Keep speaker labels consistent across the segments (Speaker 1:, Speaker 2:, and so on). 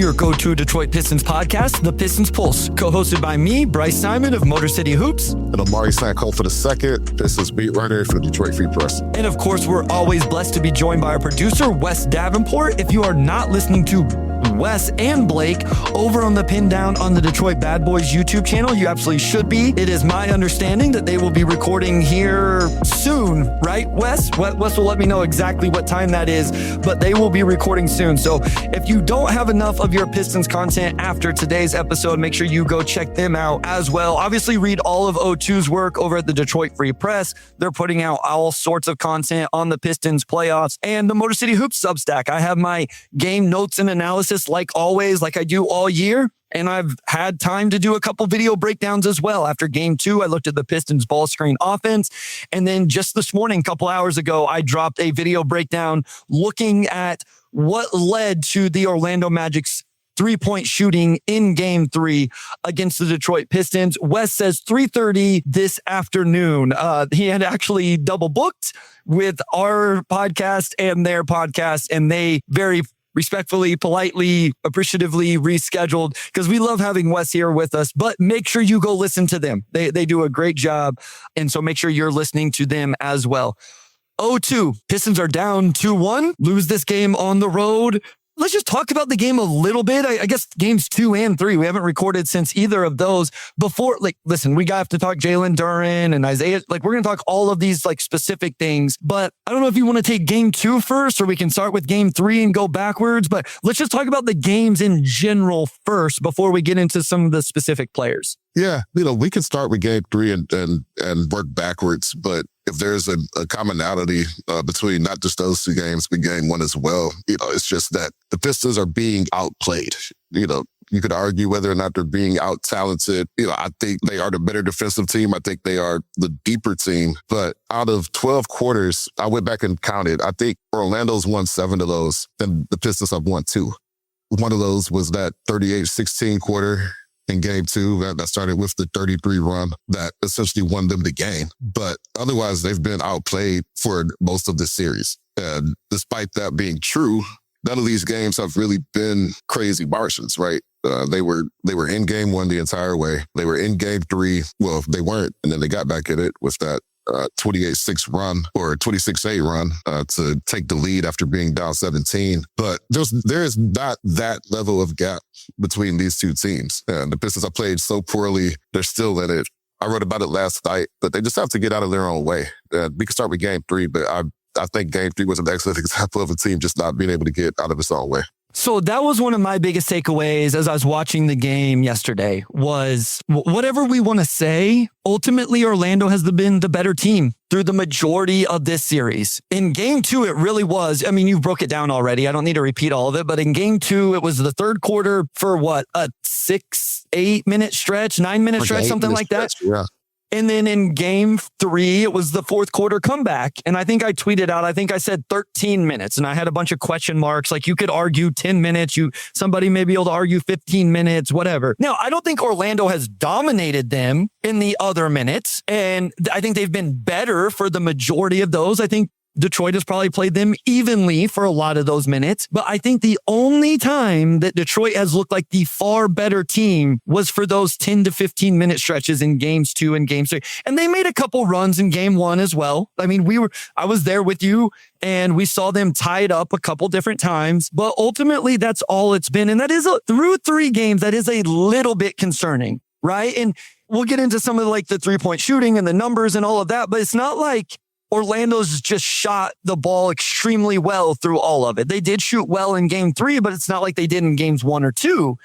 Speaker 1: your go-to Detroit Pistons podcast, The Pistons Pulse, co-hosted by me, Bryce Simon of Motor City Hoops.
Speaker 2: And Omari Sanko for the second. Pistons beat writer for the Detroit Free Press.
Speaker 1: And of course, we're always blessed to be joined by our producer, Wes Davenport. If you are not listening to Wes and Blake over on the Pin Down on the Detroit Bad Boys YouTube channel, you absolutely should be. It is my understanding that they will be recording here soon, right, Wes? Wes will let me know exactly what time that is, but they will be recording soon. So if you don't have enough of your Pistons content after today's episode, make sure you go check them out as well. Obviously, read all of O2's work over at the Detroit Free Press. They're putting out all sorts of content on the Pistons playoffs and the Motor City Hoops Substack. I have my game notes and analysis like always, like I do all year. And I've had time to do a couple video breakdowns as well. After game 2, I looked at the Pistons ball screen offense. And then just this morning, a couple hours ago, I dropped a video breakdown looking at what led to the Orlando Magic's 3-point shooting in game 3 against the Detroit Pistons. Wes says 3:30 this afternoon. He had actually double booked with our podcast and their podcast, and they very respectfully, politely, appreciatively rescheduled because we love having Wes here with us. But make sure you go listen to them. They do a great job. And so make sure you're listening to them as well. 0-2. Pistons are down 2-1. Lose this game on the road. Let's just talk about the game a little bit. I guess games 2 and 3, we haven't recorded since either of those before. Listen, we have to talk Jalen Duren and Isaiah. We're going to talk all of these specific things, but I don't know if you want to take game 2 first, or we can start with game 3 and go backwards, but let's just talk about the games in general first before we get into some of the specific players.
Speaker 2: Yeah, we can start with game 3 and work backwards, but if there's a commonality between not just those 2 games, but game 1 as well, it's just that the Pistons are being outplayed. You could argue whether or not they're being out-talented. I think they are the better defensive team. I think they are the deeper team. But out of 12 quarters, I went back and counted. I think Orlando's won 7 of those, and the Pistons have won 2. One of those was that 38-16 quarter in game 2 that started with the 33 run that essentially won them the game. But otherwise, they've been outplayed for most of this series. And despite that being true, none of these games have really been crazy margins, right? They were in game 1 the entire way. They were in game 3. Well, they weren't. And then they got back at it with that 28-6 run or 26-8 run to take the lead after being down 17. But there is not that level of gap between these 2 teams. And the Pistons have played so poorly, they're still in it. I wrote about it last night, but they just have to get out of their own way. We can start with game 3, but I think game 3 was an excellent example of a team just not being able to get out of its own way.
Speaker 1: So that was one of my biggest takeaways as I was watching the game yesterday was whatever we want to say, ultimately Orlando has been the better team through the majority of this series. In game 2, it really was. I mean, you broke it down already. I don't need to repeat all of it, but in game 2, it was the third quarter for a 6-8 minute stretch, 9 minute stretch, something like that.
Speaker 2: Yeah.
Speaker 1: And then in game 3, it was the fourth quarter comeback. And I think I tweeted out, I said 13 minutes and I had a bunch of question marks. You could argue 10 minutes. Somebody may be able to argue 15 minutes, whatever. Now, I don't think Orlando has dominated them in the other minutes. And I think they've been better for the majority of those. I think Detroit has probably played them evenly for a lot of those minutes. But I think the only time that Detroit has looked like the far better team was for those 10 to 15 minute stretches in games 2 and game 3. And they made a couple runs in game 1 as well. I mean, I was there with you and we saw them tie it up a couple different times, but ultimately that's all it's been. And that is through 3 games, that is a little bit concerning, right? And we'll get into some of the 3-point shooting and the numbers and all of that, but it's not like Orlando's just shot the ball extremely well through all of it. They did shoot well in game 3, but it's not like they did in games 1 or 2.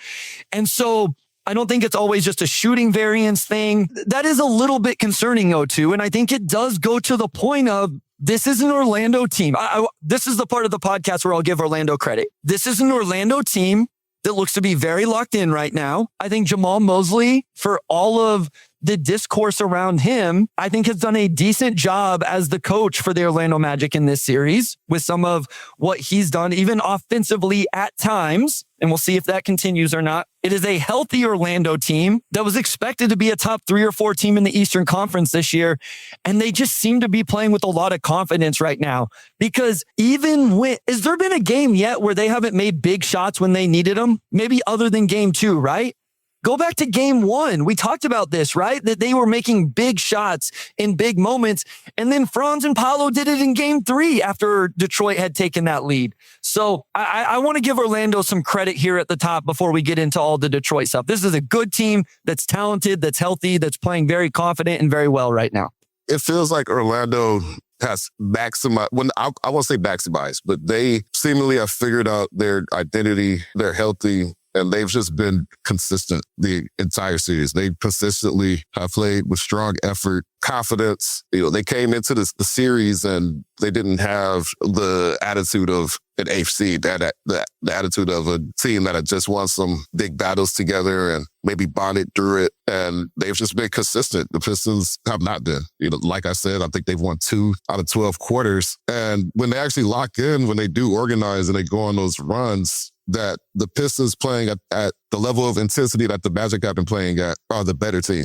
Speaker 1: And so I don't think it's always just a shooting variance thing. That is a little bit concerning, O2. And I think it does go to the point of this is an Orlando team. This is the part of the podcast where I'll give Orlando credit. This is an Orlando team that looks to be very locked in right now. I think Jamal Mosley, for all of the discourse around him, I think, has done a decent job as the coach for the Orlando Magic in this series with some of what he's done, even offensively at times. And we'll see if that continues or not. It is a healthy Orlando team that was expected to be a top 3 or 4 team in the Eastern Conference this year. And they just seem to be playing with a lot of confidence right now. Because even when, has there been a game yet where they haven't made big shots when they needed them? Maybe other than game 2, right? Go back to game 1. We talked about this, right? That they were making big shots in big moments. And then Franz and Paolo did it in game 3 after Detroit had taken that lead. So I want to give Orlando some credit here at the top before we get into all the Detroit stuff. This is a good team that's talented, that's healthy, that's playing very confident and very well right now.
Speaker 2: It feels like Orlando has maximized, I won't say maximized, but they seemingly have figured out their identity. They're healthy. And they've just been consistent the entire series. They consistently have played with strong effort, confidence. They came into the series and they didn't have the attitude of an eighth seed, the attitude of a team that had just won some big battles together and maybe bonded through it. And they've just been consistent. The Pistons have not been. Like I said, I think they've won 2 out of 12 quarters. And when they actually lock in, when they do organize and they go on those runs, that the Pistons playing at the level of intensity that the Magic have been playing at are the better team.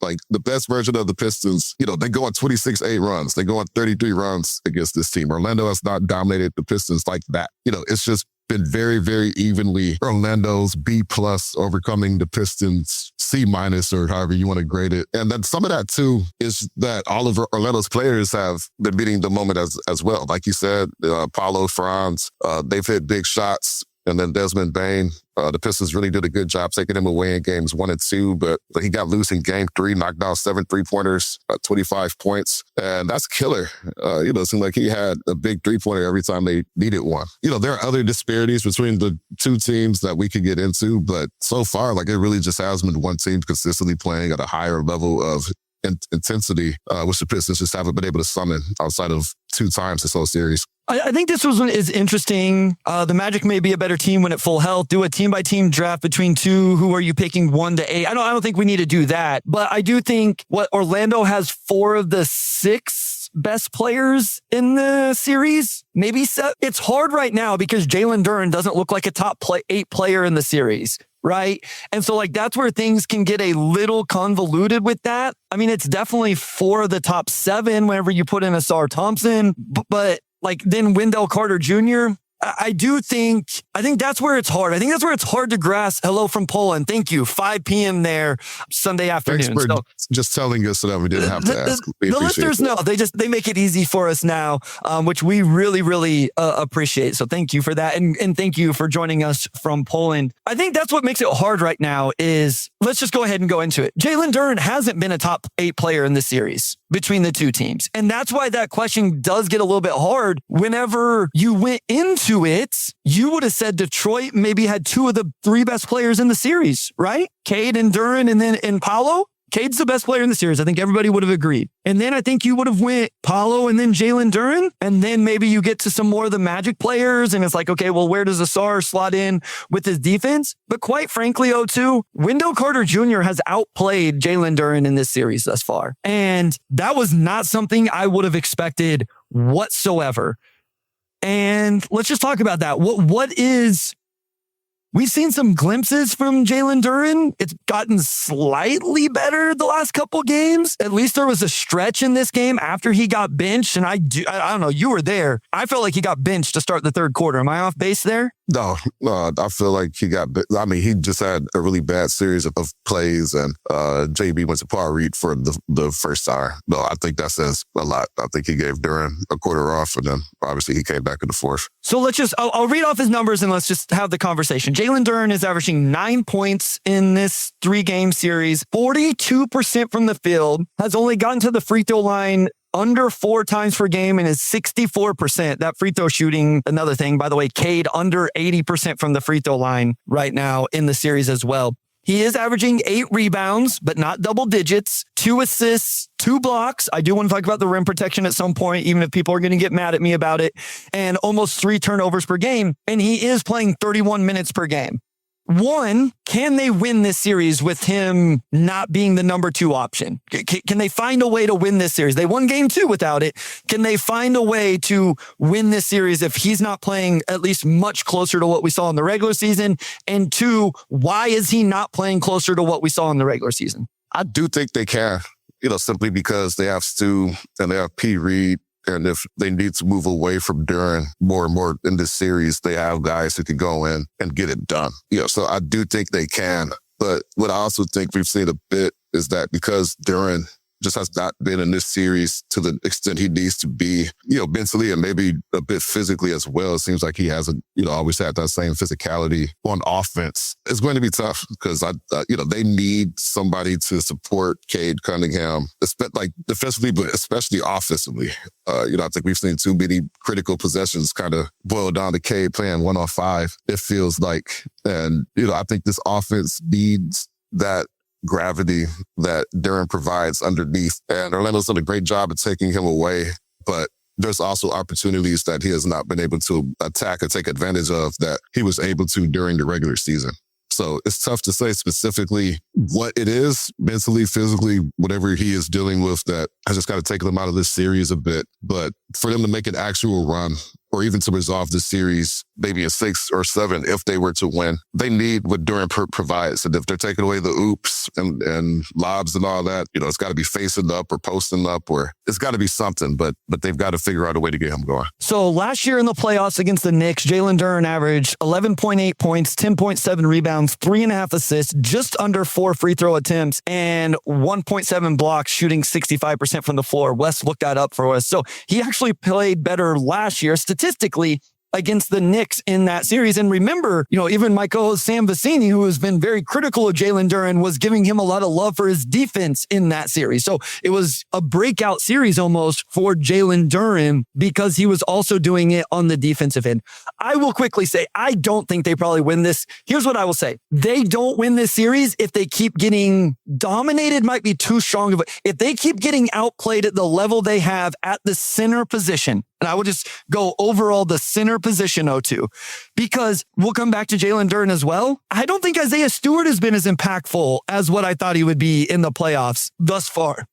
Speaker 2: Like the best version of the Pistons, they go on 26-8 runs. They go on 33 runs against this team. Orlando has not dominated the Pistons like that. It's just been very, very evenly Orlando's B+ overcoming the Pistons C- or however you want to grade it. And then some of that too is that all of Orlando's players have been meeting the moment as well. Like you said, Paolo, Franz, they've hit big shots. And then Desmond Bane, the Pistons really did a good job taking him away in games 1 and 2, but he got loose in game 3, knocked down 7 3-pointers, 25 points. And that's killer. It seemed like he had a big 3-pointer every time they needed one. There are other disparities between the two teams that we could get into, but so far, it really just has been one team consistently playing at a higher level of intensity, which the Pistons just haven't been able to summon outside of 2 times this whole series.
Speaker 1: I think this is interesting. The Magic may be a better team when at full health. Do a team-by-team draft between 2. Who are you picking 1 to 8? I don't think we need to do that. But I do think Orlando has 4 of the 6 best players in the series. Maybe 7. It's hard right now because Jalen Duren doesn't look like a top 8 player in the series. Right. And so that's where things can get a little convoluted with that. I mean, it's definitely 4 of the top 7 whenever you put in Asar Thompson, but then Wendell Carter Jr. I think that's where it's hard. I think that's where it's hard to grasp. Hello from Poland. Thank you. 5 p.m. there Sunday afternoon.
Speaker 2: Thanks for just telling us so that we didn't have to ask.
Speaker 1: The listeners know. They make it easy for us now, which we really, really appreciate. So thank you for that. And thank you for joining us from Poland. I think that's what makes it hard right now is let's just go ahead and go into it. Jalen Duren hasn't been a top 8 player in this series between the 2 teams. And that's why that question does get a little bit hard. Whenever you went into it, you would have said Detroit maybe had 2 of the 3 best players in the series, right? Cade and Duren and Paolo. Cade's the best player in the series. I think everybody would have agreed. And then I think you would have went Paolo and then Jalen Duren. And then maybe you get to some more of the Magic players. And it's okay, well, where does Asar slot in with his defense? But quite frankly, O2, Wendell Carter Jr. has outplayed Jalen Duren in this series thus far. And that was not something I would have expected whatsoever. And let's just talk about that. We've seen some glimpses from Jalen Duren. It's gotten slightly better the last couple games. At least there was a stretch in this game after he got benched. And I don't know, you were there. I felt like he got benched to start the 3rd quarter. Am I off base there?
Speaker 2: No, I feel like he just had a really bad series of plays and JB went to par read for the first hour. No, I think that says a lot. I think he gave Duren a quarter off and then obviously he came back in the 4th.
Speaker 1: So I'll read off his numbers and let's just have the conversation. Jalen Duren is averaging 9 points in this 3-game series, 42% from the field, has only gotten to the free throw line under 4 times per game and is 64%. That free throw shooting, another thing, by the way, Cade under 80% from the free throw line right now in the series as well. He is averaging 8 rebounds, but not double digits, 2 assists, 2 blocks. I do want to talk about the rim protection at some point, even if people are going to get mad at me about it, and almost 3 turnovers per game. And he is playing 31 minutes per game. One, can they win this series with him not being the number 2 option? Can they find a way to win this series? They won game 2 without it. Can they find a way to win this series if he's not playing at least much closer to what we saw in the regular season? And 2, why is he not playing closer to what we saw in the regular season?
Speaker 2: I do think they can, simply because they have Stu and they have P. Reed. And if they need to move away from Duren more and more in this series, they have guys who can go in and get it done. So I do think they can. But what I also think we've seen a bit is that because Duren just has not been in this series to the extent he needs to be, mentally and maybe a bit physically as well. It seems like he hasn't, always had that same physicality on offense. It's going to be tough because they need somebody to support Cade Cunningham, like defensively, but especially offensively. I think we've seen too many critical possessions kind of boil down to Cade playing 1-on-5. It feels like, and I think this offense needs that gravity that Duren provides underneath. And Orlando's done a great job of taking him away, but there's also opportunities that he has not been able to attack or take advantage of that he was able to during the regular season. So it's tough to say specifically what it is, mentally, physically, whatever he is dealing with that has just got to take them out of this series a bit. But for them to make an actual run, or even to resolve the series, maybe in 6 or 7, if they were to win, they need what Duren provides. And if they're taking away the oops and lobs and all that, it's got to be facing up or posting up, or it's got to be something, but they've got to figure out a way to get him going.
Speaker 1: So last year in the playoffs against the Knicks, Jalen Duren averaged 11.8 points, 10.7 rebounds, 3.5 assists, just under 4 free throw attempts, and 1.7 blocks, shooting 65% from the floor. Wes looked that up for us. So he actually played better last year, statistically, against the Knicks in that series. And remember, even my co-host Sam Vecini, who has been very critical of Jalen Duren, was giving him a lot of love for his defense in that series. So it was a breakout series almost for Jalen Duren because he was also doing it on the defensive end. I will quickly say, I don't think they probably win this. Here's what I will say. They don't win this series if they keep getting dominated, might be too strong of it. If they keep getting outplayed at the level they have at the center position, and I will just go overall the center position, O2, because we'll come back to Jalen Duren as well. I don't think Isaiah Stewart has been as impactful as what I thought he would be in the playoffs thus far.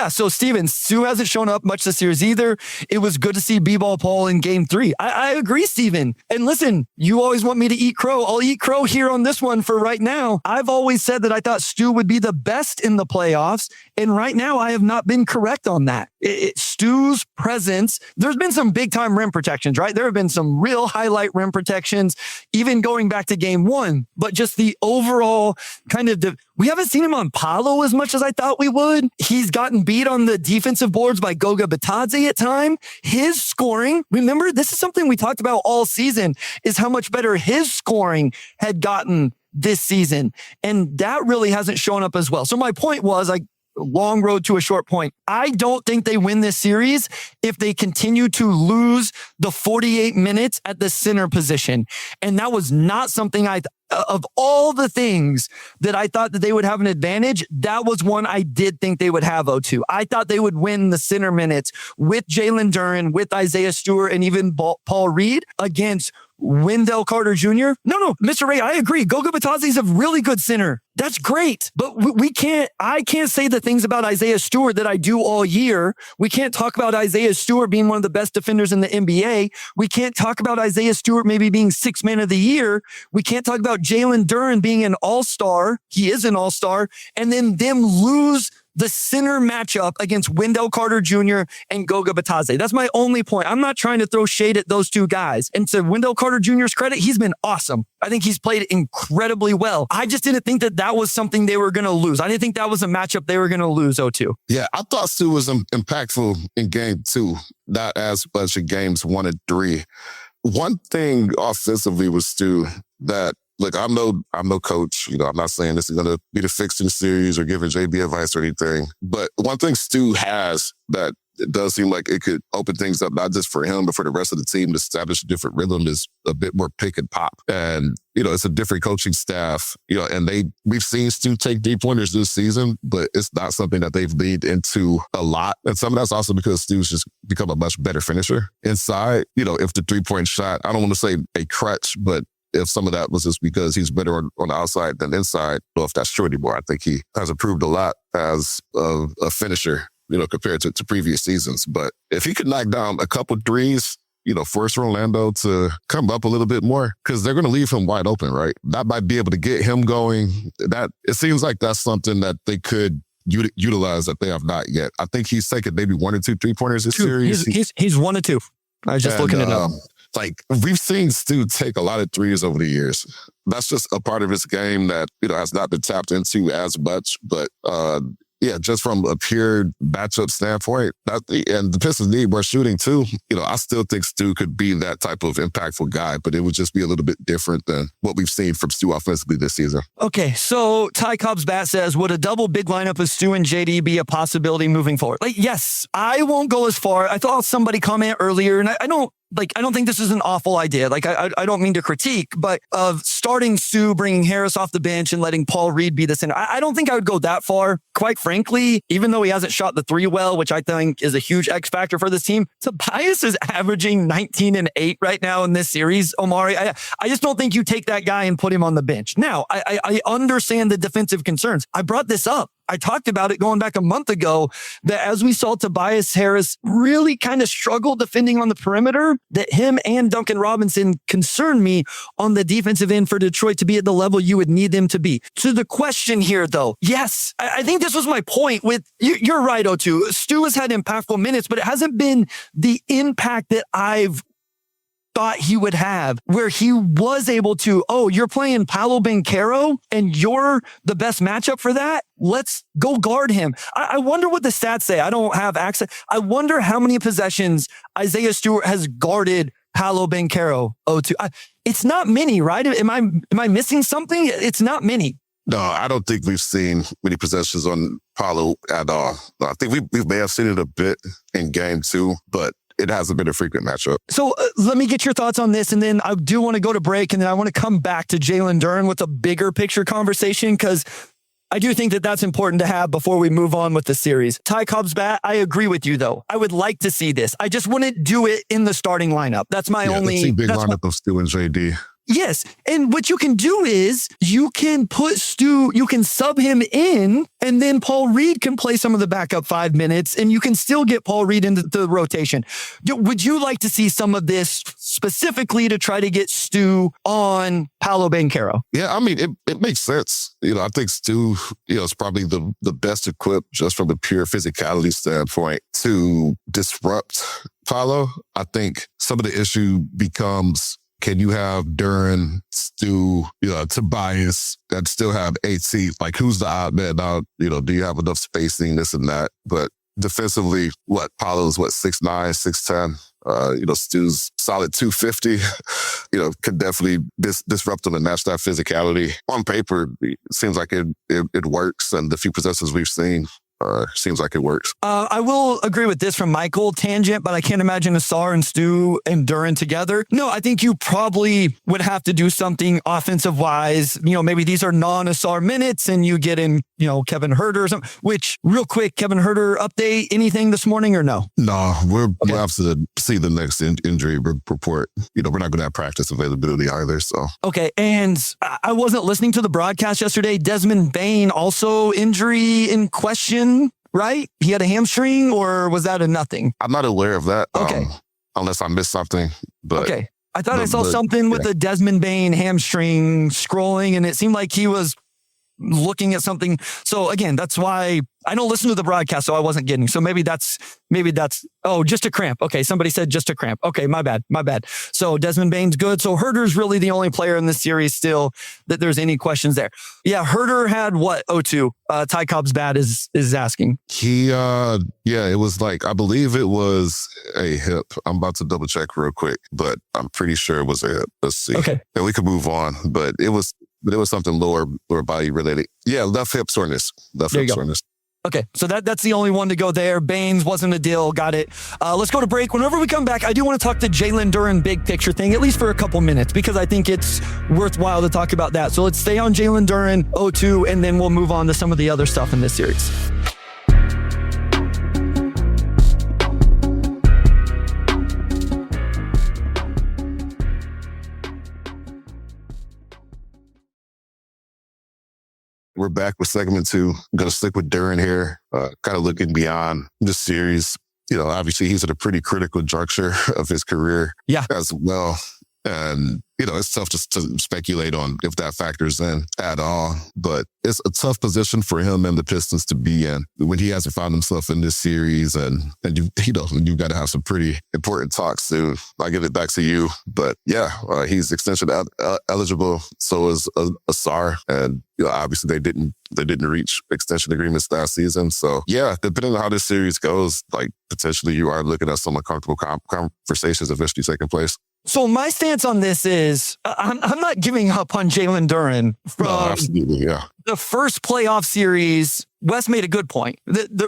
Speaker 1: So Steven, Stu hasn't shown up much this series either. It was good to see B-Ball Paul in game 3. I agree, Steven. And listen, you always want me to eat crow. I'll eat crow here on this one for right now. I've always said that I thought Stu would be the best in the playoffs. And right now I have not been correct on that. Stu's presence, there's been some big time rim protections, right? There have been some real highlight rim protections, even going back to game 1, but just the overall kind of, we haven't seen him on Paolo as much as I thought we would. He's gotten beat on the defensive boards by Goga Bitadze at time. His scoring, remember, this is something we talked about all season, is how much better his scoring had gotten this season. And that really hasn't shown up as well. So my point was, long road to a short point. I don't think they win this series if they continue to lose the 48 minutes at the center position. And that was not something of all the things that I thought that they would have an advantage, that was one I did think they would have, O2. I thought they would win the center minutes with Jalen Duren, with Isaiah Stewart, and even Paul Reed against Wendell Carter Jr. No, Mr. Ray, I agree. Goga Bitadze is a really good center. That's great. But I can't say the things about Isaiah Stewart that I do all year. We can't talk about Isaiah Stewart being one of the best defenders in the NBA. We can't talk about Isaiah Stewart maybe being 6th man of the year. We can't talk about Jalen Duren being an all-star. He is an all-star. And then them lose the center matchup against Wendell Carter Jr. and Goga Bitadze. That's my only point. I'm not trying to throw shade at those two guys. And to Wendell Carter Jr.'s credit, he's been awesome. I think he's played incredibly well. I just didn't think that was something they were going to lose. I didn't think that was a matchup they were going to lose, O2.
Speaker 2: Yeah, I thought Stu was impactful in game 2, not as much in games 1 and 3. One thing offensively was Stu that, look, I'm no coach. I'm not saying this is going to be the fix in the series or giving JB advice or anything. But one thing Stu has that it does seem like it could open things up, not just for him, but for the rest of the team to establish a different rhythm, is a bit more pick and pop. And, it's a different coaching staff, and we've seen Stu take deep pointers this season, but it's not something that they've leaned into a lot. And some of that's also because Stu's just become a much better finisher inside. If the 3-point shot, I don't want to say a crutch, but if some of that was just because he's better on the outside than inside. I don't know if that's true anymore. I think he has improved a lot as a finisher, compared to previous seasons. But if he could knock down a couple threes, force Orlando to come up a little bit more, because they're going to leave him wide open, right? That might be able to get him going. That it seems like that's something that they could utilize that they have not yet. I think he's taken maybe 1 or 2 3-pointers this series.
Speaker 1: He's 1 or 2. I was just looking it up.
Speaker 2: Like, we've seen Stu take a lot of threes over the years. That's just a part of his game that, has not been tapped into as much. But just from a pure matchup standpoint, and the Pistons need more shooting too. I still think Stu could be that type of impactful guy, but it would just be a little bit different than what we've seen from Stu offensively this season.
Speaker 1: Okay, so Ty Cobb's bat says, would a double big lineup of Stu and JD be a possibility moving forward? Yes, I won't go as far. I thought somebody comment earlier, and I don't think this is an awful idea. I don't mean to critique, but of starting Stu, bringing Harris off the bench and letting Paul Reed be the center. I don't think I would go that far. Quite frankly, even though he hasn't shot the 3 well, which I think is a huge X factor for this team, Tobias is averaging 19 and 8 right now in this series. Omari, I just don't think you take that guy and put him on the bench. Now, I understand the defensive concerns. I brought this up. I talked about it going back a month ago, that as we saw Tobias Harris really kind of struggle defending on the perimeter, that him and Duncan Robinson concern me on the defensive end for Detroit to be at the level you would need them to be. To the question here, though, yes, I think this was my point with, you're right, O2. Stu has had impactful minutes, but it hasn't been the impact that I've thought he would have, where he was able to, you're playing Paolo Banchero and you're the best matchup for that? Let's go guard him. I wonder what the stats say. I don't have access. I wonder how many possessions Isaiah Stewart has guarded Paolo Banchero. It's not many, right? Am I missing something? It's not many.
Speaker 2: No, I don't think we've seen many possessions on Paolo at all. I think we may have seen it a bit in game 2, but it hasn't been a frequent matchup.
Speaker 1: So let me get your thoughts on this, and then I do want to go to break, and then I want to come back to Jalen Duren with a bigger picture conversation, because I do think that that's important to have before we move on with the series. Ty Cobb's bat, I agree with you, though. I would like to see this. I just wouldn't do it in the starting lineup. That's my only...
Speaker 2: The big lineup of Stu and JD.
Speaker 1: Yes. And what you can do is you can put Stu, you can sub him in, and then Paul Reed can play some of the backup 5 minutes, and you can still get Paul Reed into the rotation. Would you like to see some of this specifically to try to get Stu on Paolo Banchero?
Speaker 2: Yeah, I mean, it makes sense. I think Stu, is probably the best equipped just from a pure physicality standpoint to disrupt Paolo. I think some of the issue becomes, can you have Duren, Stu, Tobias, that still have 8 Like, who's the odd man out? Do you have enough spacing, this and that? But defensively, Paolo's 6'9", 6'10". Stu's solid 250. Could definitely disrupt him and match that physicality. On paper, it seems like it works, and the few possessions we've seen, seems like it works.
Speaker 1: I will agree with this from Michael, tangent, but I can't imagine Asar and Stu and Duren together. No, I think you probably would have to do something offensive wise. Maybe these are non-Asar minutes and you get in, Kevin Huerter or something, which real quick, Kevin Huerter update, anything this morning or no?
Speaker 2: No, we'll have to see the next injury report. We're not going to have practice availability either. So.
Speaker 1: Okay. And I wasn't listening to the broadcast yesterday. Desmond Bane also injury in question. Right? He had a hamstring, or was that a nothing?
Speaker 2: I'm not aware of that.
Speaker 1: Okay.
Speaker 2: Unless I missed something. But
Speaker 1: okay. I thought I saw something with the Desmond Bane hamstring scrolling, and it seemed like he was looking at something. So again, that's why I don't listen to the broadcast, so I wasn't getting. So maybe that's, just a cramp. Okay, somebody said just a cramp. Okay, my bad. So Desmond Bane's good. So Huerter's really the only player in this series still that there's any questions there. Yeah, Huerter had what? O2. Ty Cobb's bat is asking.
Speaker 2: He, it was I believe it was a hip. I'm about to double check real quick, but I'm pretty sure it was a hip. Let's see.
Speaker 1: Okay.
Speaker 2: And we could move on, but it was something lower body related. Yeah, left hip soreness.
Speaker 1: Okay, so that's the only one to go there. Baines wasn't a deal. Got it. Let's go to break. Whenever we come back, I do want to talk to Jalen Duren big picture thing, at least for a couple minutes, because I think it's worthwhile to talk about that. So let's stay on Jalen Duren, O2, and then we'll move on to some of the other stuff in this series.
Speaker 2: We're back with segment 2. I'm going to stick with Duren here, kind of looking beyond this series. Obviously he's at a pretty critical juncture of his career as well. And, it's tough just to speculate on if that factors in at all. But it's a tough position for him and the Pistons to be in when he hasn't found himself in this series. And you've got to have some pretty important talks soon. I'll give it back to you. But he's extension eligible. So is Asar. And, obviously they didn't reach extension agreements last season. So depending on how this series goes, like potentially you are looking at some uncomfortable conversations eventually taking place.
Speaker 1: So my stance on this is I'm not giving up on Jalen Duren from the first playoff series. Wes made a good point.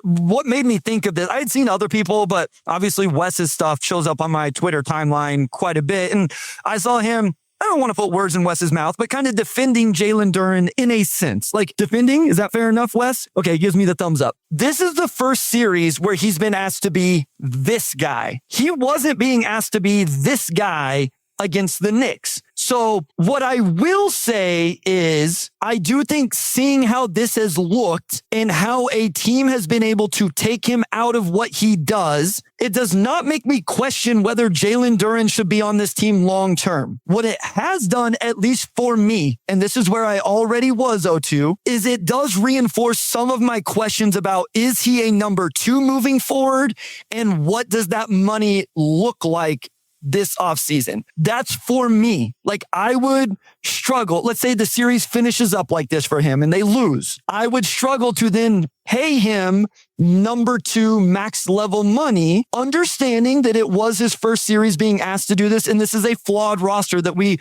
Speaker 1: What made me think of this, I had seen other people, but obviously Wes's stuff shows up on my Twitter timeline quite a bit. And I saw him, I don't want to put words in Wes's mouth, but kind of defending Jalen Duren in a sense. Like defending, is that fair enough, Wes? Okay, he gives me the thumbs up. This is the first series where he's been asked to be this guy. He wasn't being asked to be this guy against the Knicks. So what I will say is I do think seeing how this has looked and how a team has been able to take him out of what he does, it does not make me question whether Jalen Duren should be on this team long term. What it has done, at least for me, and this is where I already was, O2, is it does reinforce some of my questions about is he a number 2 moving forward and what does that money look like this offseason. That's for me. Like I would struggle. Let's say the series finishes up like this for him and they lose. I would struggle to then pay him number 2 max level money, understanding that it was his first series being asked to do this. And this is a flawed roster that we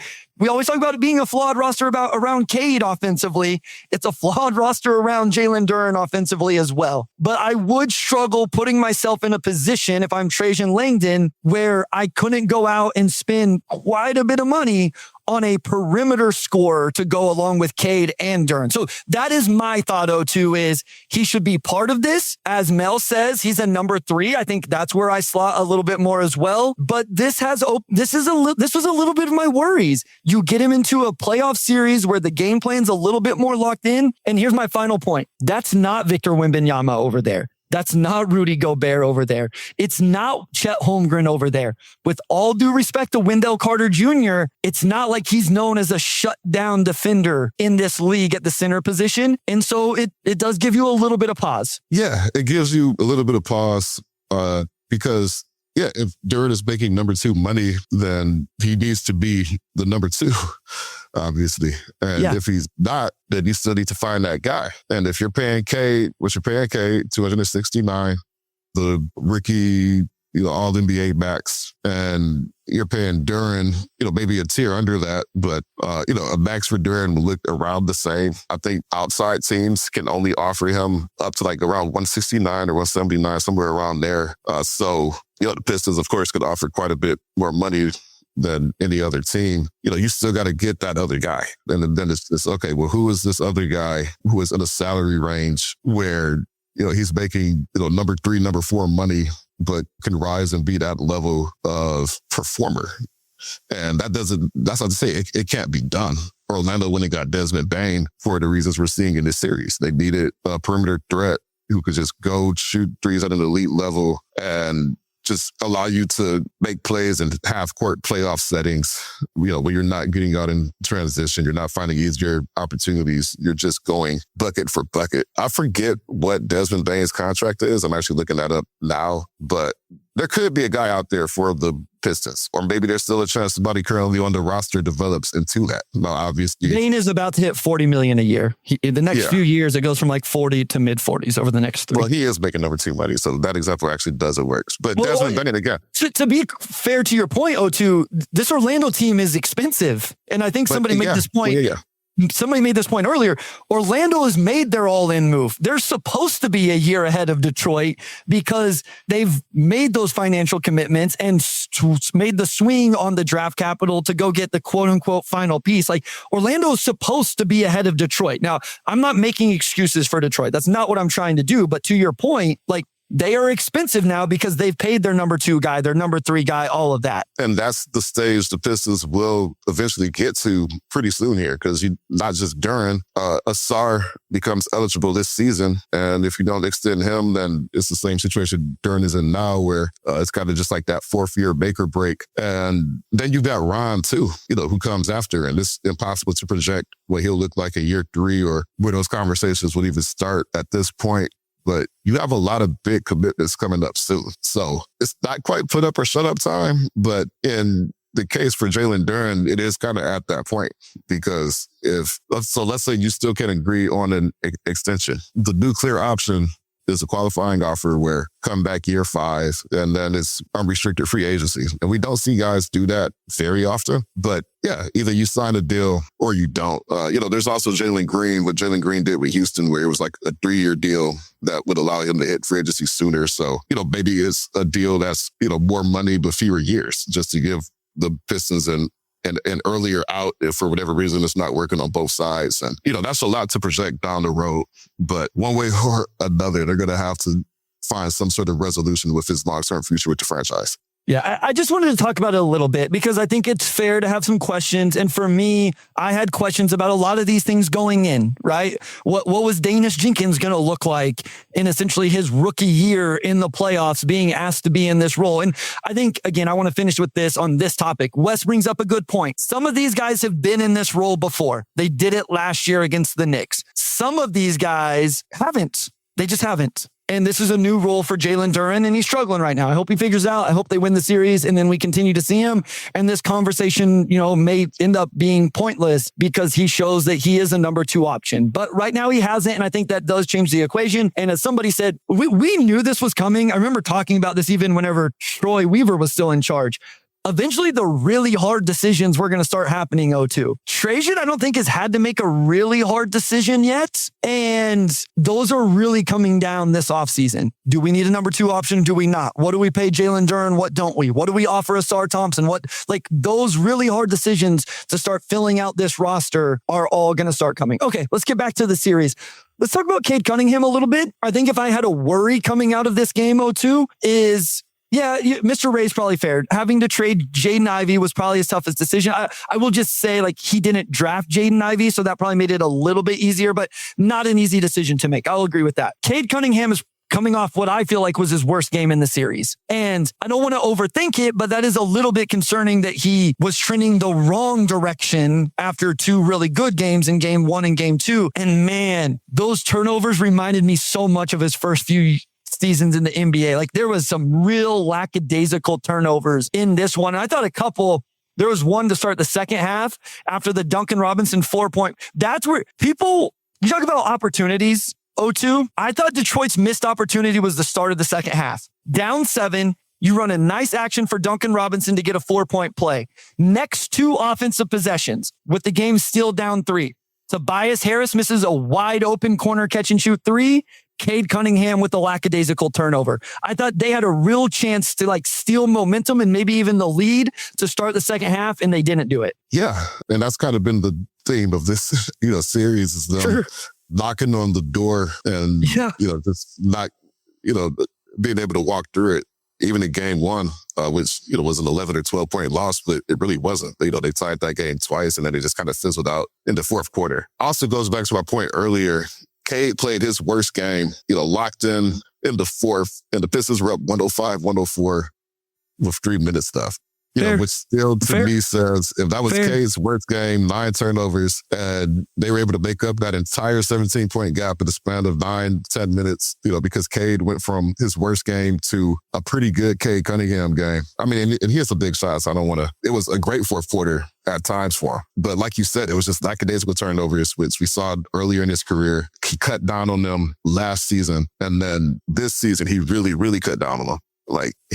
Speaker 1: always talk about it being a flawed roster around Cade offensively. It's a flawed roster around Jalen Duren offensively as well. But I would struggle putting myself in a position if I'm Trajan Langdon where I couldn't go out and spend quite a bit of money on a perimeter scorer to go along with Cade and Duren. So that is my thought, O2, is he should be part of this. As Mel says, he's a number 3. I think that's where I slot a little bit more as well. But this was a little bit of my worries. You get him into a playoff series where the game plan's a little bit more locked in. And here's my final point. That's not Victor Wembanyama over there. That's not Rudy Gobert over there. It's not Chet Holmgren over there. With all due respect to Wendell Carter Jr., it's not like he's known as a shutdown defender in this league at the center position. And so it does give you a little bit of pause.
Speaker 2: Yeah, it gives you a little bit of pause because if Duren is making number 2 money, then he needs to be the number 2, obviously. And if he's not, then you still need to find that guy. And if you're paying Cade, $269, the rookie, all NBA max, and you're paying Duren, maybe a tier under that, but, a max for Duren will look around the same. I think outside teams can only offer him up to like around 169 or 179, somewhere around there. So the Pistons, of course, could offer quite a bit more money than any other team. You still got to get that other guy. And then it's okay, well, who is this other guy who is in a salary range where, he's making, number 3, number 4 money, but can rise and be that level of performer. And that's not to say it can't be done. Orlando went and got Desmond Bane for the reasons we're seeing in this series. They needed a perimeter threat who could just go shoot threes at an elite level and just allow you to make plays in half-court playoff settings, where you're not getting out in transition, you're not finding easier opportunities, you're just going bucket for bucket. I forget what Desmond Bane's contract is. I'm actually looking that up now, but there could be a guy out there for the Pistons, or maybe there's still a chance somebody currently on the roster develops into that. Now, obviously,
Speaker 1: Bane is about to hit $40 million a year. In the next few years, it goes from like 40 to mid 40s over the next 3.
Speaker 2: Well, he is making number 2 money, so that example actually doesn't work. But Desmond Bane again.
Speaker 1: To be fair to your point, O2, this Orlando team is expensive, and I think somebody made this point. Somebody made this point earlier. Orlando has made their all-in move. They're supposed to be a year ahead of Detroit because they've made those financial commitments and made the swing on the draft capital to go get the quote-unquote final piece. Like, Orlando is supposed to be ahead of Detroit. Now, I'm not making excuses for Detroit. That's not what I'm trying to do. But to your point, like, they are expensive now because they've paid their number 2 guy, their number 3 guy, all of that.
Speaker 2: And that's the stage the Pistons will eventually get to pretty soon here, because not just Duren, Asar becomes eligible this season. And if you don't extend him, then it's the same situation Duren is in now, where it's kind of just like that 4th year make or break. And then you got Ron too, who comes after. And it's impossible to project what he'll look like in year 3 or where those conversations would even start at this point. But you have a lot of big commitments coming up soon. So it's not quite put up or shut up time. But in the case for Jalen Duren, it is kind of at that point. Because let's say you still can't agree on an extension. The new clear option is a qualifying offer where come back year 5, and then it's unrestricted free agency. And we don't see guys do that very often. But yeah, either you sign a deal or you don't. There's also Jalen Green, what Jalen Green did with Houston, where it was like a 3-year deal that would allow him to hit free agency sooner. So, maybe it's a deal that's, more money but fewer years, just to give the Pistons an earlier out if for whatever reason it's not working on both sides. And, that's a lot to project down the road. But one way or another, they're going to have to find some sort of resolution with his long-term future with the franchise.
Speaker 1: Yeah, I just wanted to talk about it a little bit because I think it's fair to have some questions. And for me, I had questions about a lot of these things going in, right? What was Danish Jenkins going to look like in essentially his rookie year in the playoffs, being asked to be in this role? And I think, again, I want to finish with this on this topic. Wes brings up a good point. Some of these guys have been in this role before. They did it last year against the Knicks. Some of these guys haven't. They just haven't. And this is a new role for Jalen Duren, and he's struggling right now. I hope he figures out. I hope they win the series, and then we continue to see him. And this conversation, may end up being pointless because he shows that he is a number 2 option. But right now he hasn't, and I think that does change the equation. And as somebody said, we knew this was coming. I remember talking about this even whenever Troy Weaver was still in charge. Eventually, the really hard decisions were going to start happening, O2. Trajan, I don't think, has had to make a really hard decision yet. And those are really coming down this offseason. Do we need a number 2 option? Do we not? What do we pay Jalen Duren? What don't we? What do we offer Asar Thompson? Those really hard decisions to start filling out this roster are all going to start coming. Okay, let's get back to the series. Let's talk about Cade Cunningham a little bit. I think if I had a worry coming out of this game, O2, is... yeah, Mr. Ray's probably fair. Having to trade Jaden Ivey was probably his toughest decision. I will just say, he didn't draft Jaden Ivey, so that probably made it a little bit easier, but not an easy decision to make. I'll agree with that. Cade Cunningham is coming off what I feel like was his worst game in the series. And I don't want to overthink it, but that is a little bit concerning that he was trending the wrong direction after 2 really good games in game 1 and game 2. And man, those turnovers reminded me so much of his first few seasons in the NBA. There was some real lackadaisical turnovers in this one. And I thought there was one to start the second half after the Duncan Robinson 4-point. That's where you talk about opportunities, O2. I thought Detroit's missed opportunity was the start of the second half. Down 7, you run a nice action for Duncan Robinson to get a 4-point play. Next 2 offensive possessions with the game still down 3. Tobias Harris misses a wide open corner catch and shoot 3. Cade Cunningham with the lackadaisical turnover. I thought they had a real chance to steal momentum and maybe even the lead to start the second half, and they didn't do it.
Speaker 2: Yeah, and that's kind of been the theme of this, series is them knocking on the door and, just not, being able to walk through it. Even in game 1, which, was an 11 or 12 point loss, but it really wasn't. They tied that game twice, and then it just kind of fizzled out in the 4th quarter. Also goes back to my point earlier. Cade played his worst game, locked in the 4th, and the Pistons were up 105-104 with 3 minutes left. Which still to me says if that was Cade's worst game, 9 turnovers, and they were able to make up that entire 17-point gap in the span of 9-10 minutes, because Cade went from his worst game to a pretty good Cade Cunningham game. I mean, and he has some big shots. It was a great 4th quarter at times for him. But like you said, it was just lackadaisical turnovers, which we saw earlier in his career. He cut down on them last season. And then this season, he really, really cut down on them.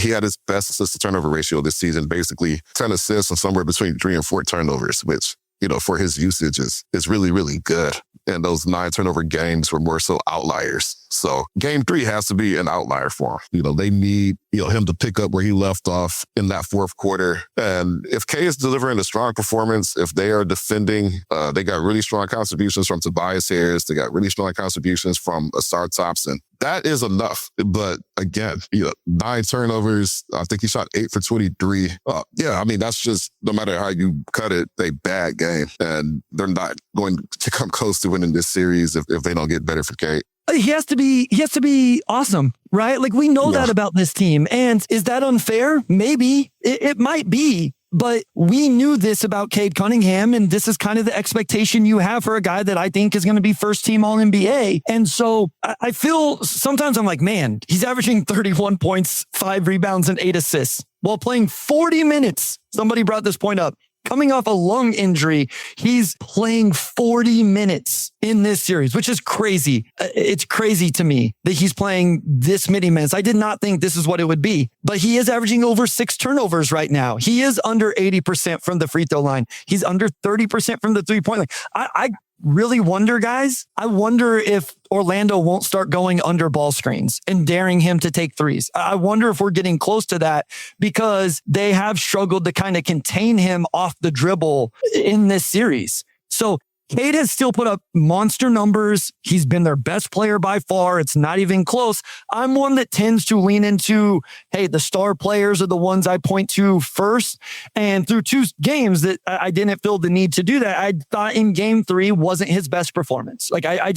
Speaker 2: He had his best assist to turnover ratio this season, basically 10 assists and somewhere between 3 and 4 turnovers, which, for his usage is really, really good. And those 9 turnover games were more so outliers. So game 3 has to be an outlier for him. They need him to pick up where he left off in that fourth quarter. And if K is delivering a strong performance, if they are defending, they got really strong contributions from Tobias Harris. They got really strong contributions from Asar Thompson. That is enough. But again, 9 turnovers. I think he shot 8 for 23. That's just, no matter how you cut it, a bad game. And they're not going to come close to winning this series if they don't get better for Kate.
Speaker 1: He has to be awesome, right? Like, we know that about this team. And is that unfair? Maybe. It might be. But we knew this about Cade Cunningham, and this is kind of the expectation you have for a guy that I think is going to be first team All-NBA. And so I feel sometimes I'm like, man, he's averaging 31 points, 5 rebounds, and 8 assists while playing 40 minutes. Somebody brought this point up. Coming off a lung injury, he's playing 40 minutes in this series, which is crazy. It's crazy to me that he's playing this many minutes. I did not think this is what it would be, but he is averaging over 6 turnovers right now. He is under 80% from the free throw line. He's under 30% from the 3-point line. I really wonder, guys, I wonder if Orlando won't start going under ball screens and daring him to take threes. I wonder if we're getting close to that, because they have struggled to kind of contain him off the dribble in this series. So Cade has still put up monster numbers. He's been their best player by far. It's not even close. I'm one that tends to lean into, hey, the star players are the ones I point to first. And through 2 games that I didn't feel the need to do that, I thought in game 3 wasn't his best performance. Like, I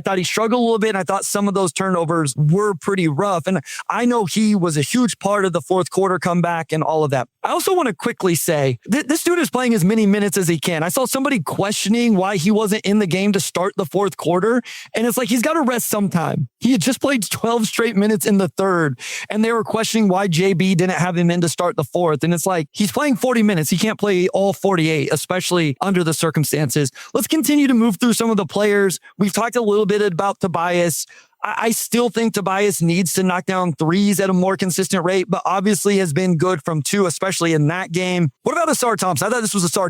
Speaker 1: thought he struggled a little bit, and I thought some of those turnovers were pretty rough. And I know he was a huge part of the fourth quarter comeback and all of that. I also want to quickly say this dude is playing as many minutes as he can. I saw somebody questioning why he wasn't in the game to start the fourth quarter. And it's like, he's got to rest sometime. He had just played 12 straight minutes in the third, and they were questioning why JB didn't have him in to start the fourth. And it's like, he's playing 40 minutes. He can't play all 48, especially under the circumstances. Let's continue to move through some of the players. We've talked a little bit about Tobias. I still think Tobias needs to knock down threes at a more consistent rate, but obviously has been good from 2, especially in that game. What about Asar Thompson? I thought this was Asar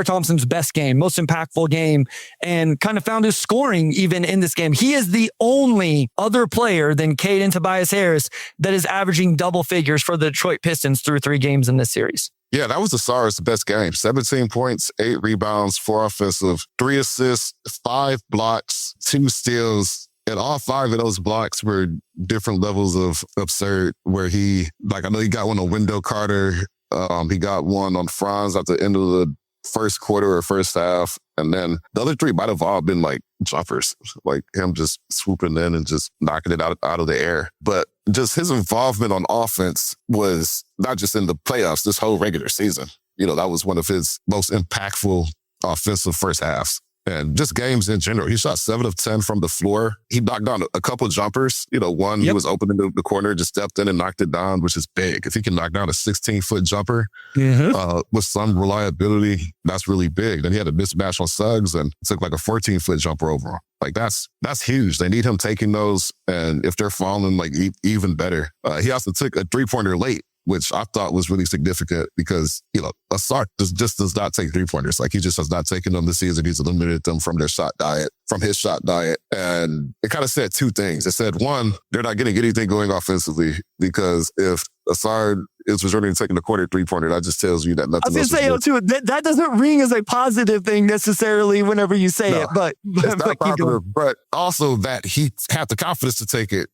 Speaker 1: Thompson's best game, most impactful game, and kind of found his scoring even in this game. He is the only other player than Cade and Tobias Harris that is averaging double figures for the Detroit Pistons through 3 games in this series.
Speaker 2: Yeah, that was Asar's best game. 17 points, 8 rebounds, 4 offensive, 3 assists, 5 blocks, 2 steals. And all 5 of those blocks were different levels of absurd, where I know he got one on Wendell Carter. He got one on Franz at the end of the first quarter or first half. And then the other 3 might have all been like jumpers, like him just swooping in and just knocking it out of the air. But just his involvement on offense was not just in the playoffs, this whole regular season. That was one of his most impactful offensive first halves. And just games in general. He shot 7 of 10 from the floor. He knocked down a couple jumpers. One, he was open in the corner, just stepped in and knocked it down, which is big. If he can knock down a 16-foot jumper with some reliability, that's really big. Then he had a mismatch on Suggs and took like a 14-foot jumper overall. Like, that's huge. They need him taking those. And if they're falling, like, even better. He also took a 3-pointer late, which I thought was really significant because, Asar just does not take 3-pointers. Like, he just has not taken them this season. He's eliminated them from his shot diet. And it kind of said 2 things. It said, 1, they're not getting anything going offensively, because if Asar is resorting to taking the quarter 3-pointer, that just tells you that nothing else is good. I was going to say, too, that doesn't ring as a positive thing necessarily whenever you say it, but it's not positive, but also that he had the confidence to take it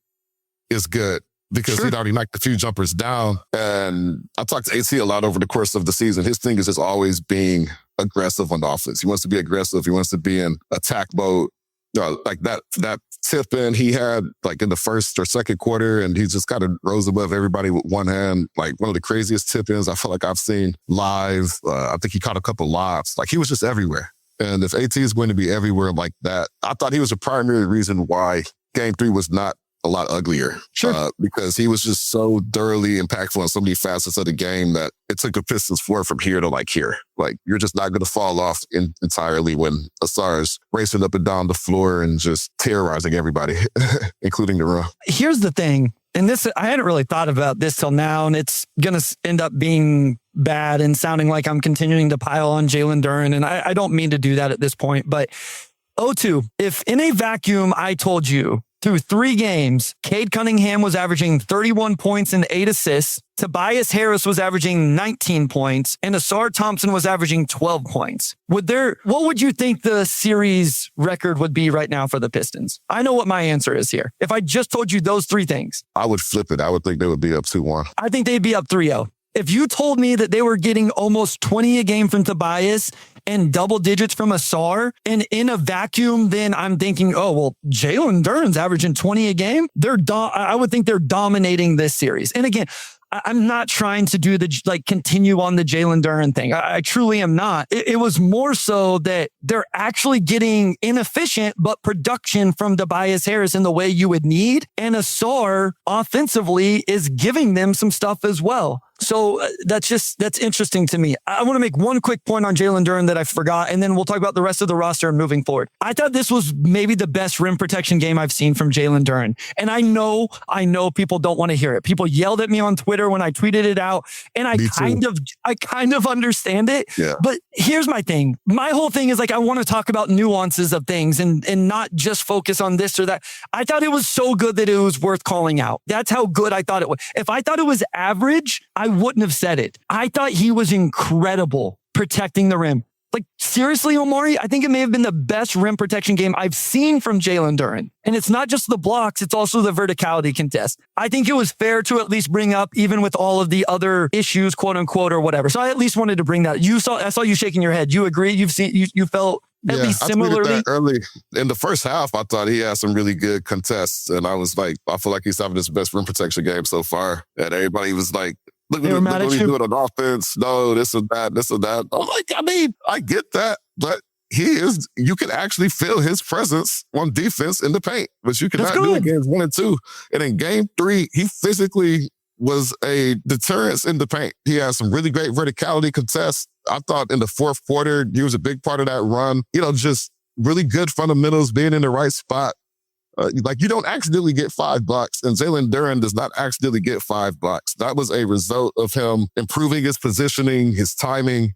Speaker 2: is good. Because he'd already knocked a few jumpers down. And I talked to AT a lot over the course of the season. His thing is just always being aggressive on offense. He wants to be aggressive. He wants to be in attack mode. Like that tip in he had like in the first or second quarter, and he just kind of rose above everybody with one hand. Like, one of the craziest tip ins I feel like I've seen live. I think he caught a couple lobs. Like, he was just everywhere. And if AT is going to be everywhere like that, I thought he was a primary reason why Game 3 was not a lot uglier.
Speaker 1: Sure.
Speaker 2: Because he was just so thoroughly impactful on so many facets of the game that it took the Pistons forward from here to like here. Like, you're just not going to fall off entirely when Asar's racing up and down the floor and just terrorizing everybody, including the room.
Speaker 1: Here's the thing. And this, I hadn't really thought about this till now, and it's going to end up being bad and sounding like I'm continuing to pile on Jalen Duren. And I don't mean to do that at this point, but O2, if in a vacuum I told you through 3 games, Cade Cunningham was averaging 31 points and 8 assists. Tobias Harris was averaging 19 points and Asar Thompson was averaging 12 points. What would you think the series record would be right now for the Pistons? I know what my answer is here. If I just told you those 3 things.
Speaker 2: I would flip it. I would think they would be up 2-1.
Speaker 1: I think they'd be up 3-0. If you told me that they were getting almost 20 a game from Tobias and double digits from Asar and in a vacuum, then I'm thinking, oh, well, Jalen Duren's averaging 20 a game. I would think they're dominating this series. And again, I'm not trying to do continue on the Jalen Duren thing. I truly am not. It was more so that they're actually getting inefficient, but production from Tobias Harris in the way you would need. And Asar offensively is giving them some stuff as well. So that's interesting to me. I want to make one quick point on Jalen Duren that I forgot, and then we'll talk about the rest of the roster and moving forward. I thought this was maybe the best rim protection game I've seen from Jalen Duren. And I know people don't want to hear it. People yelled at me on Twitter when I tweeted it out, and I kind of understand it.
Speaker 2: Yeah.
Speaker 1: But here's my thing. My whole thing is I want to talk about nuances of things and not just focus on this or that. I thought it was so good that it was worth calling out. That's how good I thought it was. If I thought it was average, I wouldn't have said it. I thought he was incredible protecting the rim. Seriously, Omari, I think it may have been the best rim protection game I've seen from Jalen Duren. And it's not just the blocks, it's also the verticality contest. I think it was fair to at least bring up, even with all of the other issues, quote unquote, or whatever. So I at least wanted to bring that. I saw you shaking your head. You agree? You felt at least similarly?
Speaker 2: I tweeted that early in the first half. I thought he had some really good contests. And I was like, I feel like he's having his best rim protection game so far. And everybody was like, look what he's doing on offense. No, this or that. I'm like, I mean, I get that, but you can actually feel his presence on defense in the paint, which you cannot do in games 1 and 2. And in game 3, he physically was a deterrence in the paint. He had some really great verticality contests. I thought in the fourth quarter, he was a big part of that run. Just really good fundamentals, being in the right spot. You don't accidentally get 5 blocks, and Jalen Duren does not accidentally get 5 blocks. That was a result of him improving his positioning, his timing.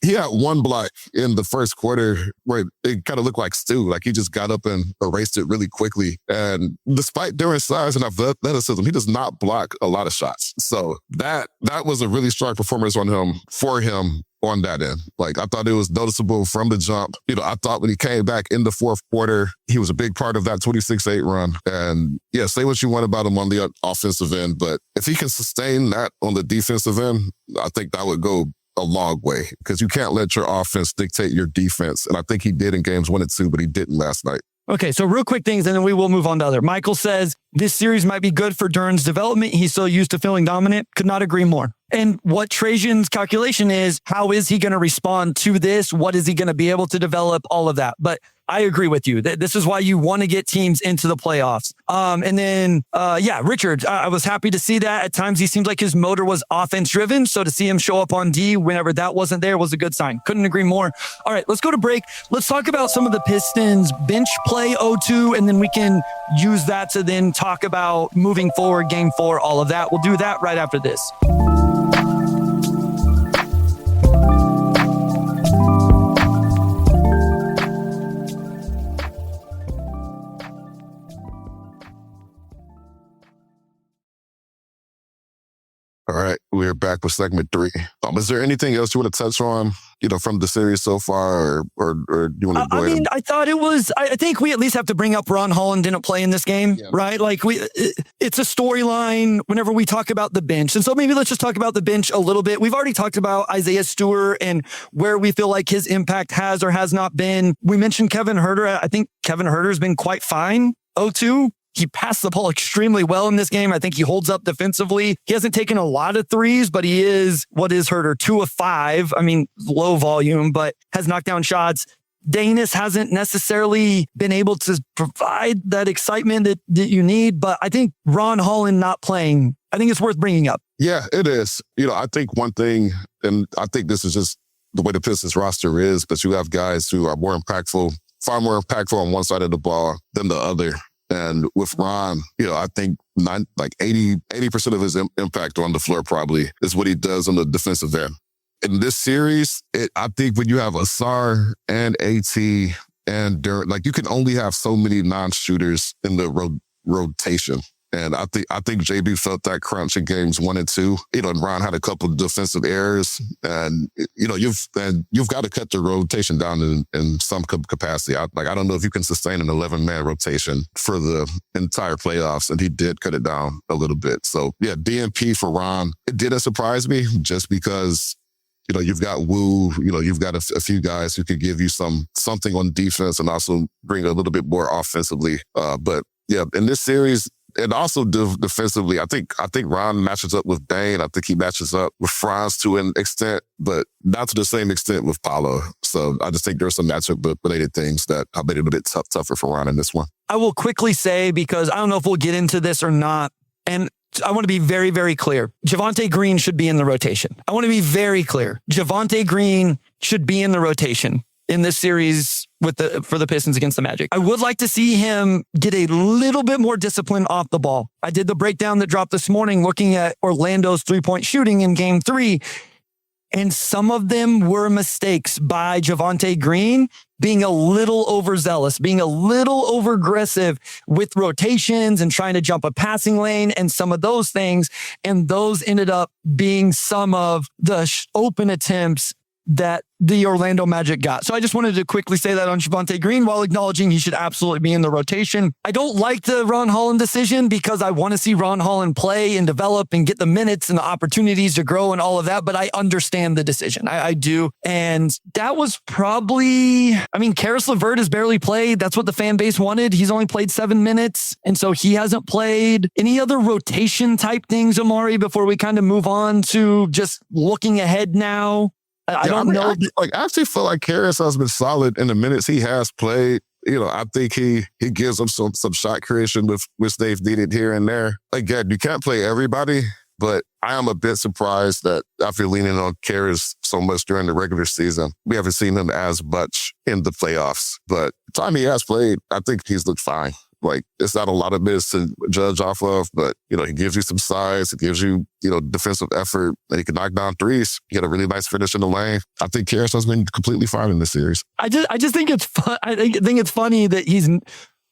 Speaker 2: He had 1 block in the first quarter where it kind of looked like Stu. He just got up and erased it really quickly. And despite Duren's size and athleticism, he does not block a lot of shots. So that was a really strong performance for him on that end. I thought it was noticeable from the jump. I thought when he came back in the fourth quarter, he was a big part of that 26-8 run. And yeah, say what you want about him on the offensive end, but if he can sustain that on the defensive end, I think that would go a long way, because you can't let your offense dictate your defense. And I think he did in games 1 and 2, but he didn't last night.
Speaker 1: Okay, so real quick things, and then we will move on to other. Michael says, this series might be good for Duren's development. He's so used to feeling dominant. Could not agree more. And what Trajan's calculation is, how is he going to respond to this? What is he going to be able to develop? All of that. But I agree with you. This is why you want to get teams into the playoffs. And then, Richard, I was happy to see that. At times, he seemed like his motor was offense driven. So to see him show up on D whenever that wasn't there was a good sign. Couldn't agree more. All right, let's go to break. Let's talk about some of the Pistons bench play 0-2, and then we can use that to then talk about moving forward, game 4, all of that. We'll do that right after this.
Speaker 2: All right, we're back with segment 3. Is there anything else you want to touch on, from the series so far, or you want to go ahead?
Speaker 1: I thought it was, I think we at least have to bring up Ron Holland didn't play in this game, right? It's a storyline whenever we talk about the bench. And so maybe let's just talk about the bench a little bit. We've already talked about Isaiah Stewart and where we feel like his impact has or has not been. We mentioned Kevin Huerter. I think Kevin Huerter's been quite fine. 0-2. He passed the ball extremely well in this game. I think he holds up defensively. He hasn't taken a lot of threes, but he is, what is Huerter? 2 of 5. I mean, low volume, but has knocked down shots. Danis hasn't necessarily been able to provide that excitement that you need, but I think Ron Holland not playing, I think it's worth bringing up.
Speaker 2: Yeah, it is. I think one thing, and I think this is just the way the Pistons roster is, but you have guys who are far more impactful on one side of the ball than the other. And with Ron, I think 80% of his impact on the floor probably is what he does on the defensive end. In this series, I think when you have Asar and AT and Duren. Like, you can only have so many non-shooters in the rotation. And I think JB felt that crunch in games 1 and 2. And Ron had a couple of defensive errors, and you've got to cut the rotation down in some capacity. I don't know if you can sustain an 11-man rotation for the entire playoffs, and he did cut it down a little bit. So yeah, DNP for Ron. It didn't surprise me just because you've got Wu, you've got a few guys who could give you something on defense and also bring a little bit more offensively. But yeah, in this series. And also defensively, I think Ron matches up with Dane. I think he matches up with Franz to an extent, but not to the same extent with Paolo. So I just think there's some matchup-related things that have made it a bit tougher for Ron in this one.
Speaker 1: I will quickly say, because I don't know if we'll get into this or not, and I want to be very, very clear. Javonte Green should be in the rotation. I want to be very clear. Javonte Green should be in the rotation in this series for the Pistons against the Magic. I would like to see him get a little bit more discipline off the ball. I did the breakdown that dropped this morning looking at Orlando's 3-point shooting in game 3, and some of them were mistakes by Javonte Green being a little overzealous, being a little over-aggressive with rotations and trying to jump a passing lane and some of those things. And those ended up being some of the open attempts that the Orlando Magic got. So I just wanted to quickly say that on Javonte Green while acknowledging he should absolutely be in the rotation. I don't like the Ron Holland decision because I want to see Ron Holland play and develop and get the minutes and the opportunities to grow and all of that, but I understand the decision. I do. And that was probably, Karis LeVert has barely played. That's what the fan base wanted. He's only played 7 minutes. And so he hasn't played. Any other rotation type things, Omari, before we kind of move on to just looking ahead now? I don't know.
Speaker 2: I actually feel like Karis has been solid in the minutes he has played. I think he gives them some shot creation which they've needed here and there. Again, you can't play everybody, but I am a bit surprised that after leaning on Karis so much during the regular season, we haven't seen him as much in the playoffs. But the time he has played, I think he's looked fine. It's not a lot of minutes to judge off of, but, he gives you some size. It gives you, defensive effort, and he can knock down threes. He had a really nice finish in the lane. I think Karis has been completely fine in this series.
Speaker 1: I just think it's fun. I think it's funny that he's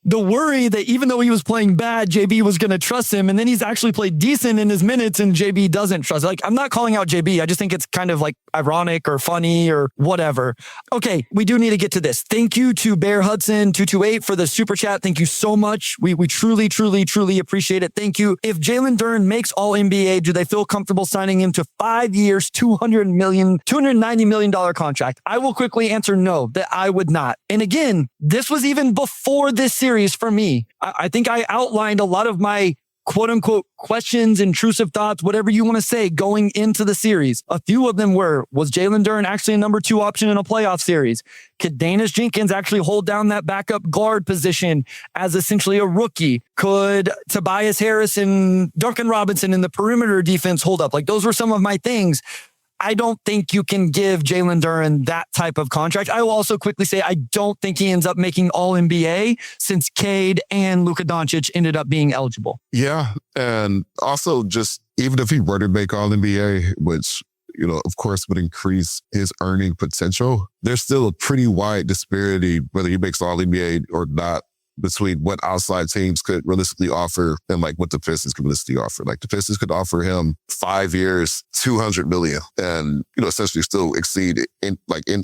Speaker 1: the worry that even though he was playing bad, JB was going to trust him. And then he's actually played decent in his minutes and JB doesn't trust. I'm not calling out JB. I just think it's kind of ironic or funny or whatever. Okay, we do need to get to this. Thank you to Bear Hudson 228 for the super chat. Thank you so much. We truly, truly, truly appreciate it. Thank you. If Jalen Duren makes all NBA, do they feel comfortable signing him to 5 years, $290 million contract? I will quickly answer no, that I would not. And again, this was even before this series for me. I think I outlined a lot of my quote unquote questions, intrusive thoughts, whatever you want to say going into the series. A few of them was Jalen Duren actually a number 2 option in a playoff series? Could Danis Jenkins actually hold down that backup guard position as essentially a rookie? Could Tobias Harris and Duncan Robinson in the perimeter defense hold up? Those were some of my things. I don't think you can give Jalen Duren that type of contract. I will also quickly say I don't think he ends up making all NBA since Cade and Luka Doncic ended up being eligible.
Speaker 2: Yeah. And also just even if he were to make all NBA, which, of course would increase his earning potential, there's still a pretty wide disparity whether he makes all NBA or not between what outside teams could realistically offer and what the Pistons could realistically offer. The Pistons could offer him 5 years, $200 million, and essentially still exceed in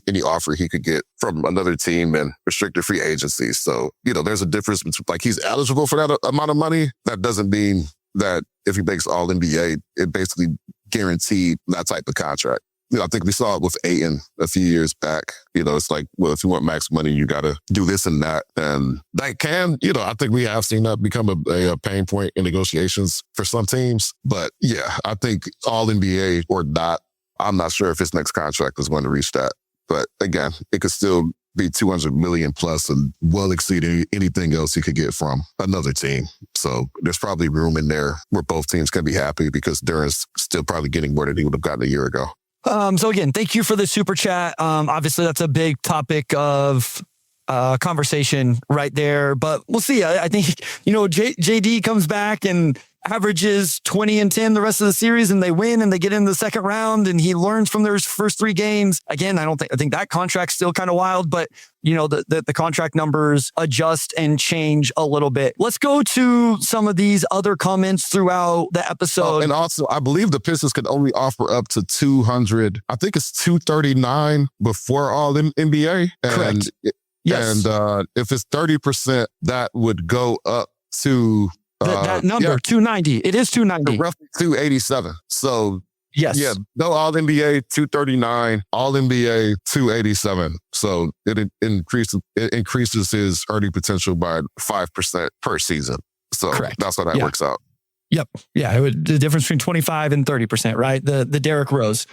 Speaker 2: any offer he could get from another team and restricted free agency. So there's a difference between he's eligible for that amount of money. That doesn't mean that if he makes all NBA, it basically guaranteed that type of contract. I think we saw it with Ayton a few years back. It's if you want max money, you got to do this and that. And that can, I think we have seen that become a pain point in negotiations for some teams. But yeah, I think all NBA or not, I'm not sure if his next contract is going to reach that. But again, it could still be $200 million plus and well exceed anything else he could get from another team. So there's probably room in there where both teams can be happy because Duren's still probably getting more than he would have gotten a year ago.
Speaker 1: So again, thank you for the super chat. Obviously that's a big topic of conversation right there, but we'll see. I think, JD comes back and averages 20 and 10 the rest of the series and they win and they get into the second round and he learns from their first 3 games. Again, I think that contract's still kind of wild, but the contract numbers adjust and change a little bit. Let's go to some of these other comments throughout the episode.
Speaker 2: And also, I believe the Pistons could only offer up to 200. I think it's 239 before all NBA.
Speaker 1: Correct. Yes.
Speaker 2: And if it's 30%, that would go up to
Speaker 1: that number, 290. It is 290.
Speaker 2: Roughly 287. So
Speaker 1: yes.
Speaker 2: Yeah, no all NBA 239, all NBA 287. So it increases his earning potential by 5% per season. So
Speaker 1: correct.
Speaker 2: That's how that works out.
Speaker 1: Yep. Yeah. The difference between 25 and 30%, right? The Derrick Rose.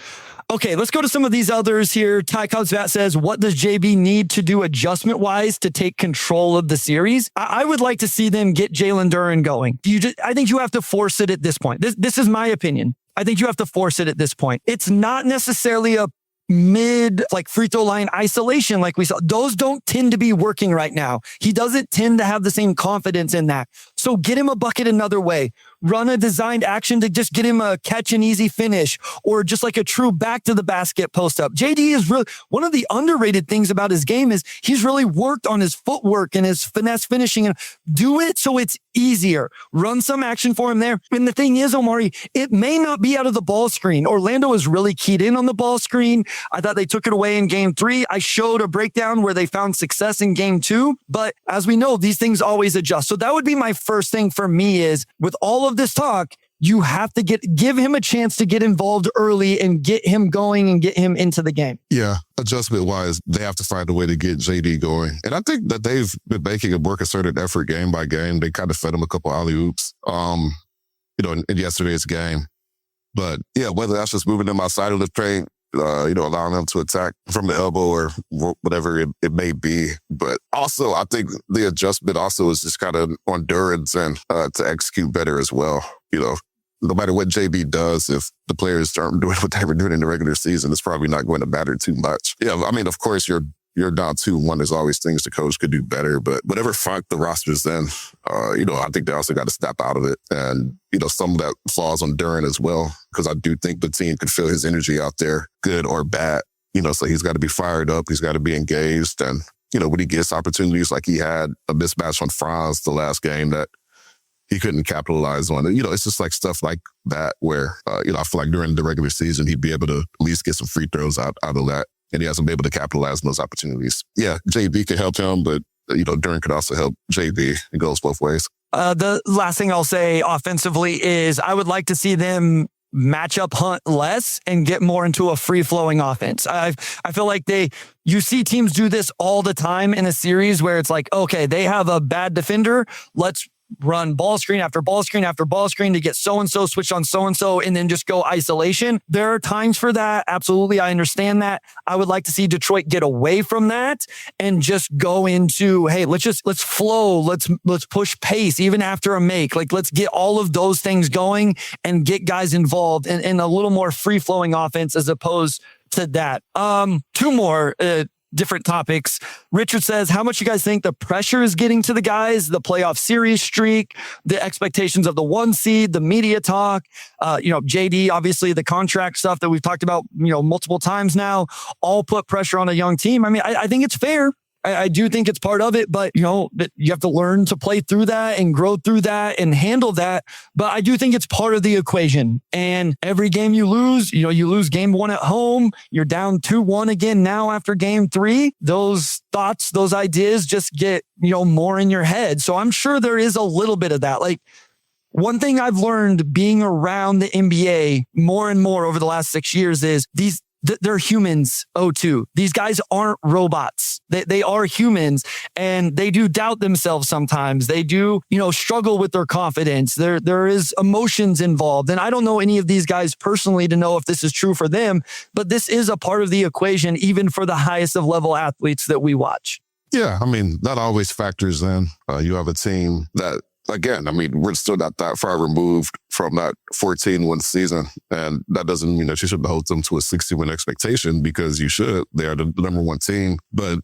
Speaker 1: Okay, let's go to some of these others here. Ty Cobbs-Vat says, what does JB need to do adjustment-wise to take control of the series? I would like to see them get Jalen Duren going. I think you have to force it at this point. This is my opinion. I think you have to force it at this point. It's not necessarily a mid free throw line isolation like we saw. Those don't tend to be working right now. He doesn't tend to have the same confidence in that. So get him a bucket another way. Run a designed action to just get him a catch and easy finish or just like a true back to the basket post up. JD is really one of the underrated things about his game is he's really worked on his footwork and his finesse finishing and do it so it's easier. Run some action for him there. And the thing is, Omari, it may not be out of the ball screen. Orlando is really keyed in on the ball screen. I thought they took it away in game 3. I showed a breakdown where they found success in game 2. But as we know, these things always adjust. So that would be my first thing for me is with all of this talk, you have to give him a chance to get involved early and get him going and get him into the game.
Speaker 2: Yeah, adjustment-wise, they have to find a way to get JD going. And I think that they've been making a more concerted effort game by game. They kind of fed him a couple alley-oops, in yesterday's game. But yeah, whether that's just moving them outside of the paint, allowing them to attack from the elbow or whatever it may be. But also, I think the adjustment also is just kind of on Duren's and to execute better as well. No matter what JB does, if the players aren't doing what they were doing in the regular season, it's probably not going to matter too much. Yeah, I mean, of course, you're down 2-1. There's always things the coach could do better, but whatever funk the roster's in, I think they also got to step out of it. And, some of that falls on Duren as well, because I do think the team could feel his energy out there, good or bad. So he's got to be fired up. He's got to be engaged. And, when he gets opportunities like he had a mismatch on Franz the last game that he couldn't capitalize on. It's just like stuff like that where, I feel like during the regular season, he'd be able to at least get some free throws out of that. And he hasn't been able to capitalize on those opportunities. Yeah, JB could help him, but, Duren could also help JB. It goes both ways.
Speaker 1: The last thing I'll say offensively is I would like to see them matchup hunt less and get more into a free-flowing offense. I feel like you see teams do this all the time in a series where it's like, okay, they have a bad defender. Let's run ball screen after ball screen after ball screen to get so-and-so switch on so-and-so and then just go isolation. There are times for that. Absolutely. I understand that. I would like to see Detroit get away from that and just go into, hey, let's flow. Let's push pace even after a make. Let's get all of those things going and get guys involved in a little more free-flowing offense as opposed to that. 2 more different topics. Richard says, how much you guys think the pressure is getting to the guys, the playoff series streak, the expectations of the 1 seed, the media talk, JD, obviously the contract stuff that we've talked about, multiple times now, all put pressure on a young team. I mean, I think it's fair. I do think it's part of it, but that you have to learn to play through that and grow through that and handle that. But I do think it's part of the equation. And every game you lose, you lose game 1 at home, you're down 2-1 again now after game 3. Those thoughts, those ideas just get, more in your head. So I'm sure there is a little bit of that. One thing I've learned being around the NBA more and more over the last 6 years is they're humans, O2. These guys aren't robots. They are humans and they do doubt themselves sometimes. They do, struggle with their confidence. There is emotions involved. And I don't know any of these guys personally to know if this is true for them, but this is a part of the equation, even for the highest of level athletes that we watch.
Speaker 2: Yeah, I mean, that always factors in. You have a team that, again, I mean, we're still not that far removed from that 14-win season. And that doesn't mean that you should hold them to a 60-win expectation because you should. They are the number 1 team. But,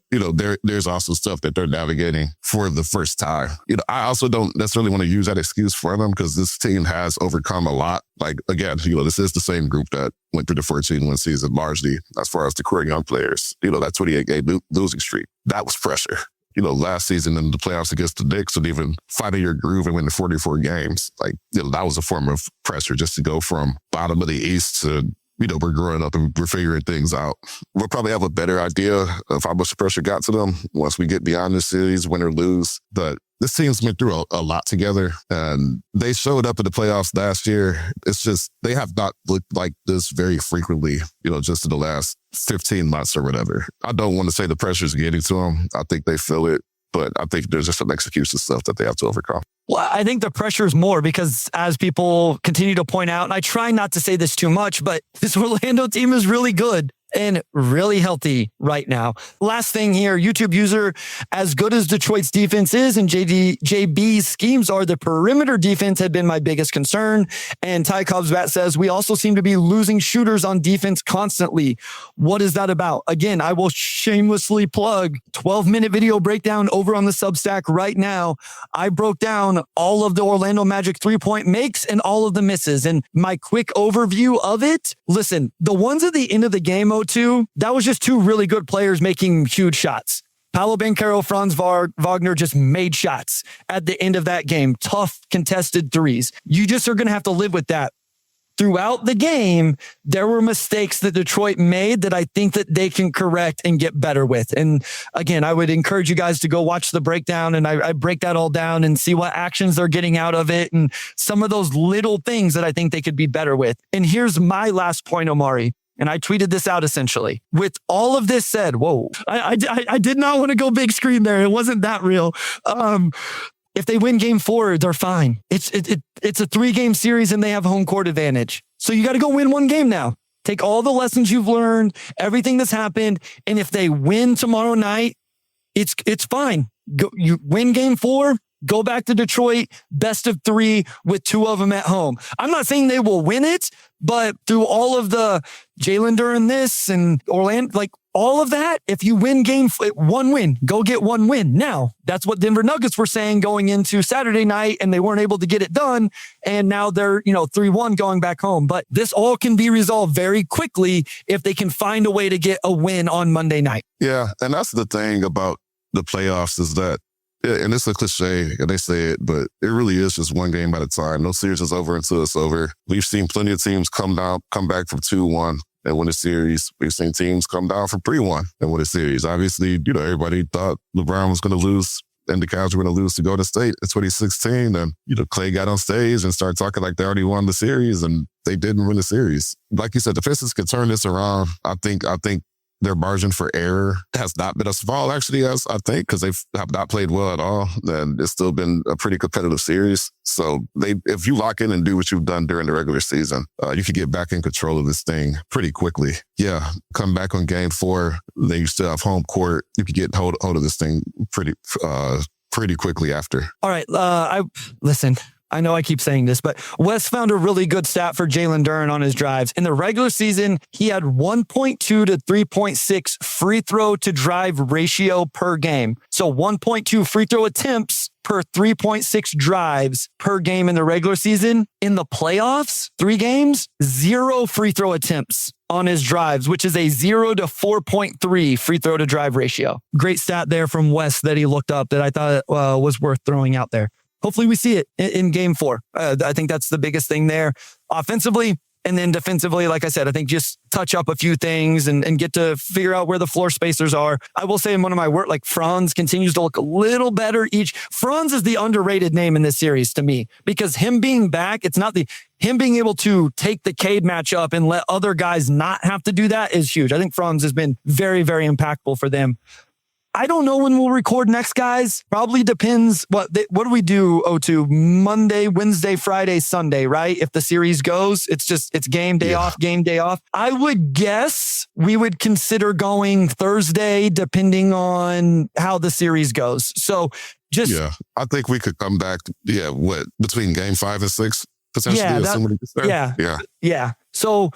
Speaker 2: there's also stuff that they're navigating for the first time. I also don't necessarily want to use that excuse for them because this team has overcome a lot. Like, again, this is the same group that went through the 14-win season largely as far as the core young players. That 28-game losing streak, that was pressure. Last season in the playoffs against the Knicks and even finding your groove and winning 44 games, like, that was a form of pressure just to go from bottom of the East to, we're growing up and we're figuring things out. We'll probably have a better idea of how much pressure got to them once we get beyond the series, win or lose. But this team's been through a lot together, and they showed up in the playoffs last year. It's just they have not looked like this very frequently, just in the last 15 months or whatever. I don't want to say the pressure's getting to them. I think they feel it, but I think there's just some execution stuff that they have to overcome.
Speaker 1: Well, I think the pressure is more because as people continue to point out, and I try not to say this too much, but this Orlando team is really good and really healthy right now. Last thing here, YouTube user, as good as Detroit's defense is and JB's schemes are, the perimeter defense had been my biggest concern. And Ty Cobbsbat says, we also seem to be losing shooters on defense constantly. What is that about? Again, I will shamelessly plug 12-minute video breakdown over on the Substack right now. I broke down all of the Orlando Magic 3-point makes and all of the misses. And my quick overview of it, listen, the ones at the end of the game, O2, that was just two really good players making huge shots. Paolo Banchero, Franz Wagner just made shots at the end of that game. Tough contested threes. You just are going to have to live with that. Throughout the game, there were mistakes that Detroit made that I think that they can correct and get better with. And again, I would encourage you guys to go watch the breakdown, and I break that all down and see what actions they're getting out of it and some of those little things that I think they could be better with. And here's my last point, Omari. And I tweeted this out essentially. With all of this said, whoa, I did not want to go big screen there. It wasn't that real. If they win game 4, they're fine. It's a 3-game series and they have home court advantage. So you got to go win one game now. Take all the lessons you've learned, everything that's happened. And if they win tomorrow night, it's fine. You win game 4. Go back to Detroit, best of 3 with 2 of them at home. I'm not saying they will win it, but through all of the Jalen Duren this and Orlando, like all of that, if you win one win, go get one win. Now, that's what Denver Nuggets were saying going into Saturday night, and they weren't able to get it done. And now they're, 3-1 going back home. But this all can be resolved very quickly if they can find a way to get a win on Monday night.
Speaker 2: Yeah, and that's the thing about the playoffs is that, and it's a cliche, and they say it, but it really is just one game at a time. No series is over until it's over. We've seen plenty of teams come back from 2-1 and win a series. We've seen teams come down from 3-1 and win a series. Obviously, everybody thought LeBron was going to lose and the Cavs were going to lose to Golden State in 2016. And, Clay got on stage and started talking like they already won the series, and they didn't win the series. Like you said, the Pistons could turn this around. I think their margin for error has not been as small, actually, as I think, because they have not played well at all. And it's still been a pretty competitive series. So if you lock in and do what you've done during the regular season, you could get back in control of this thing pretty quickly. Yeah, come back on game 4, then you still have home court. You could get hold of this thing pretty quickly after. All
Speaker 1: right, listen. I know I keep saying this, but Wes found a really good stat for Jalen Duren on his drives. In the regular season, he had 1.2 to 3.6 free throw to drive ratio per game. So 1.2 free throw attempts per 3.6 drives per game in the regular season. In the playoffs, 3 games, 0 free throw attempts on his drives, which is a 0 to 4.3 free throw to drive ratio. Great stat there from Wes that he looked up that I thought was worth throwing out there. Hopefully we see it in game 4. I think that's the biggest thing there offensively. And then defensively, like I said, I think just touch up a few things and get to figure out where the floor spacers are. I will say in one of my work, like Franz continues to look a little better each. Franz is the underrated name in this series to me because him being back, it's not him being able to take the Cade matchup and let other guys not have to do that is huge. I think Franz has been very, very impactful for them. I don't know when we'll record next, guys. Probably depends. What do we do, O2? Monday, Wednesday, Friday, Sunday, right? If the series goes, it's game day off, game day off. I would guess we would consider going Thursday, depending on how the series goes. So
Speaker 2: I think we could come back. Between game 5 and 6 potentially.
Speaker 1: Yeah. So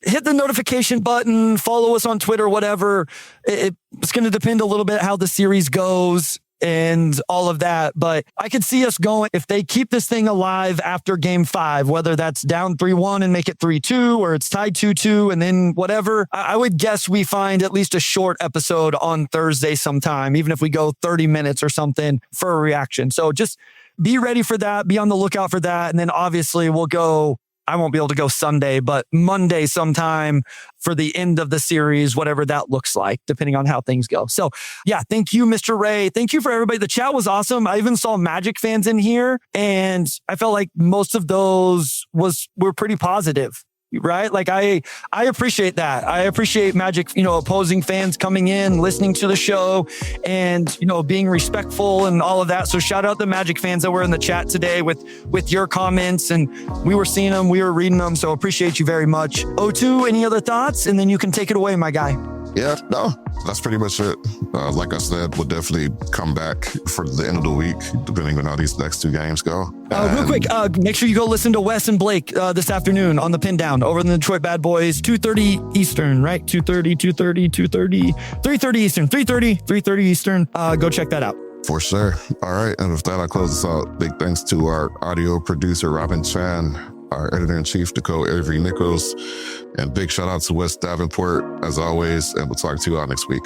Speaker 1: hit the notification button, follow us on Twitter, whatever. It's going to depend a little bit how the series goes. and all of that. But I could see us going, if they keep this thing alive after game 5, whether that's down 3-1 and make it 3-2 or it's tied 2-2 and then whatever, I would guess we find at least a short episode on Thursday sometime, even if we go 30 minutes or something for a reaction. So just be ready for that. Be on the lookout for that. And then obviously we'll go, I won't be able to go Sunday, but Monday sometime for the end of the series, whatever that looks like, depending on how things go. So yeah, thank you, Mr. Ray. Thank you for everybody. The chat was awesome. I even saw Magic fans in here, and I felt like most of those were pretty positive. Right? Like I appreciate that. I appreciate Magic, opposing fans coming in, listening to the show and, being respectful and all of that. So shout out the Magic fans that were in the chat today with your comments, and we were seeing them, we were reading them. So appreciate you very much. O2, any other thoughts? And then you can take it away, my guy.
Speaker 2: Yeah, no, that's pretty much it. Like I said, we'll definitely come back for the end of the week, depending on how these next 2 games go.
Speaker 1: Real quick, make sure you go listen to Wes and Blake this afternoon on the Pin Down over in the Detroit Bad Boys, 2:30 Eastern, right? 2:30 Eastern, 3:30 Eastern. Go check that out.
Speaker 2: For sure. All right. And with that, I close this out. Big thanks to our audio producer, Robin Chan, our editor-in-chief, Nicole Avery Nichols, and big shout out to Wes Davenport, as always, and we'll talk to you all next week.